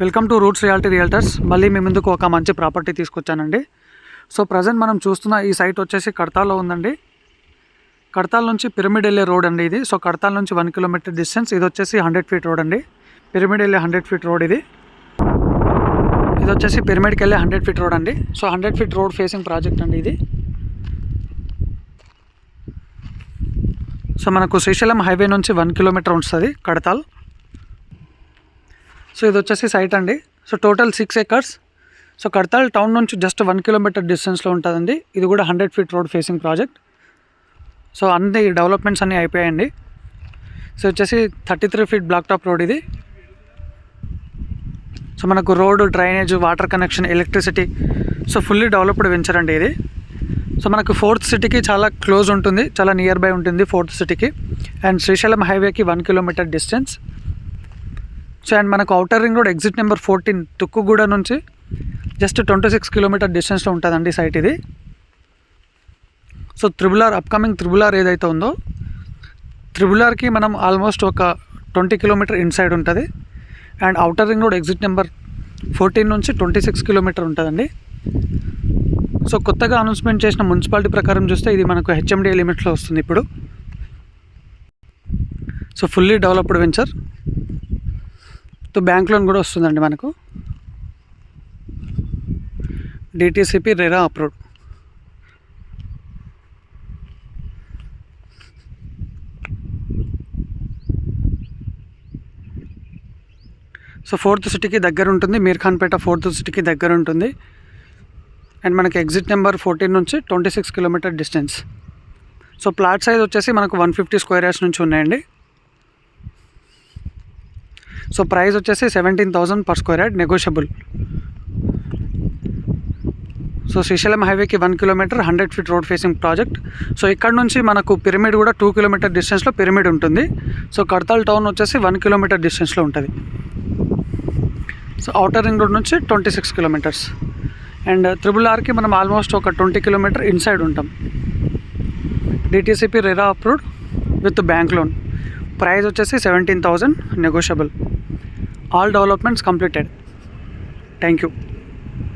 Welcome to roots reality realtors. మళ్ళీ మీ ముందుకు ఒక మంచి ప్రాపర్టీ తీసుకొచ్చానండి. సో ప్రజెంట్ మనం చూస్తున్న ఈ సైట్ వచ్చేసి కడతాల్లో ఉందండి. కడతాల్ నుంచి పిరమిడ్ వెళ్ళే రోడ్ అండి ఇది. సో కడతాల్ నుంచి 1 కిలోమీటర్ డిస్టెన్స్. ఇది వచ్చేసి 100 ఫీట్ రోడ్ అండి. పిరమిడ్ వెళ్ళే 100 ఫీట్ రోడ్ ఇది వచ్చేసి పిరమిడ్కి వెళ్ళే 100 ఫీట్ రోడ్ అండి. So 100 feet road facing project అండి ఇది. సో మనకు శ్రీశైలం హైవే నుంచి 1 కిలోమీటర్ ఉంటుంది కడతాల్. సో ఇది వచ్చేసి సైట్ అండి. So total 6 acres. So Kadthal town నుంచి జస్ట్ 1 కిలోమీటర్ డిస్టెన్స్లో ఉంటుందండి. ఇది కూడా 100 feet road facing project. So అన్ని డెవలప్మెంట్స్ అన్నీ అయిపోయాయండి. సో వచ్చేసి 33 ఫీట్ బ్లాక్ టాప్ రోడ్ ఇది. సో మనకు road, drainage, water connection, electricity, so fully developed venture అండి ఇది. సో మనకు 4th సిటీకి చాలా క్లోజ్ ఉంటుంది, చాలా నియర్ బై ఉంటుంది 4th సిటీకి. అండ్ శ్రీశైలం హైవేకి 1 కిలోమీటర్ డిస్టెన్స్. సో అండ్ మనకు outer ring road exit number 14 Tukkuguda నుంచి జస్ట్ 26 కిలోమీటర్ డిస్టెన్స్లో ఉంటుందండి సైట్ ఇది. సో అప్కమింగ్ త్రిబుల్ ఆర్ ఏదైతే ఉందో, త్రిబుల్ ఆర్కి మనం ఆల్మోస్ట్ ఒక 20 కిలోమీటర్ ఇన్సైడ్ ఉంటుంది. And outer ring road exit number 14 నుంచి 26 కిలోమీటర్ ఉంటుందండి. సో కొత్తగా అనౌన్స్మెంట్ చేసిన మున్సిపాలిటీ ప్రకారం చూస్తే ఇది మనకు హెచ్ఎండిఏ లిమిట్స్లో వస్తుంది ఇప్పుడు. So fully developed venture. So bank loan కూడా వస్తుందండి మనకు. DTCP RERA approved. So 4th సిటీకి దగ్గర ఉంటుంది, మీర్ఖాన్పేట 4th సిటీకి దగ్గర ఉంటుంది. అండ్ మనకి ఎగ్జిట్ నెంబర్ 14 నుంచి 26 kilometre distance. So plot size వచ్చేసి మనకు 150 స్క్వేర్ యార్డ్స్ నుంచి ఉన్నాయండి. సో ప్రైస్ వచ్చేసి 17,000 per square yard, negotiable. So Srisailam హైవేకి 1 kilometre 100 feet road facing project. So ఇక్కడ నుంచి మనకు పిరమిడ్ కూడా 2 కిలోమీటర్ డిస్టెన్స్లో పిరమిడ్ ఉంటుంది. సో కడతాల్ టౌన్ వచ్చేసి 1 కిలోమీటర్ డిస్టెన్స్లో ఉంటుంది. సో ఔటర్ రింగ్ రోడ్ నుంచి 26 కిలోమీటర్స్. అండ్ త్రిబుల్ ఆర్కి మనం ఆల్మోస్ట్ ఒక 20 కిలోమీటర్ ఇన్సైడ్ ఉంటాం. DTCP RERA approved with bank loan. Price వచ్చేసి 17,000, negotiable. All developments completed. Thank you.